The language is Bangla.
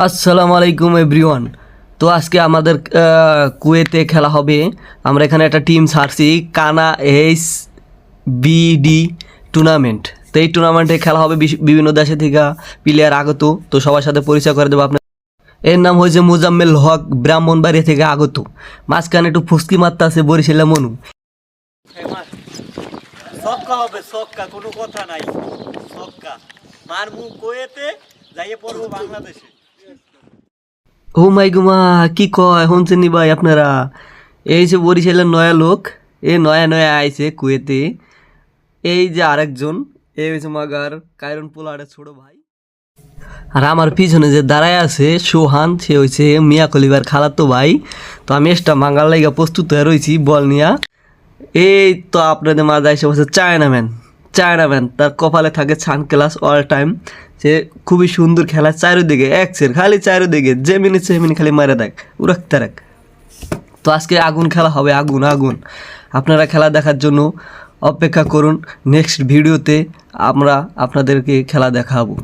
আসসালামু আলাইকুম এভরিওয়ান। তো আজকে আমাদের কুয়েতে খেলা হবে। আমরা এখানে একটা টিম ছাড়ছি, কানা এইচ বিডি টুর্নামেন্ট। তো এই টুর্নামেন্টে খেলা হবে বিভিন্ন দেশে থেকে প্লেয়ার আগত। তো সবার সাথে পরিচয় করে দেবো আপনার। এর নাম হয়েছে মোজাম্মেল হক, ব্রাহ্মণবাড়িয়া থেকে আগত। মাঝখানে একটু ফুসকি মারতে আছে বরিশালে মনু। ছক্কা হবে, ছক্কা, কোনো কথা নাই। ছক্কা মারমু কুয়েতে, যাইয়ে পড়বো বাংলাদেশে। ও মাই গুমা, কি কয় শুনছেন নি ভাই আপনারা? এই যে বরিশালের নয়া লোক, এ নয়া নয়া আইছে কুয়েতে। এই যে আরেকজন, এই হয়েছে মাগার কাইরন পোলারের ছোট ভাই। আর আমার পিছনে যে দাঁড়ায় আছে সোহান, সে হয়েছে মিয়া কলিবার খালাতো ভাই। তো আমি এক্সট্রা মাঙ্গাল লাইগা প্রস্তুত হয়ে রয়েছি বল নিয়া। এই তো আপনাদের মাঝে এসে বসে চায়নাম্যান। চায়নাম্যান তার কপালে থাকে সানগ্লাস অল টাইম। সে খুবই সুন্দর খেলা, চারিদিকে একসের খালি চারিদিকে যেমিনি সেমিনি খালি মারে দেখ উড়াকতে রাখ। তো আজকে আগুন খেলা হবে, আগুন আগুন। আপনারা খেলা দেখার জন্য অপেক্ষা করুন। নেক্সট ভিডিওতে আমরা আপনাদেরকে খেলা দেখাবো।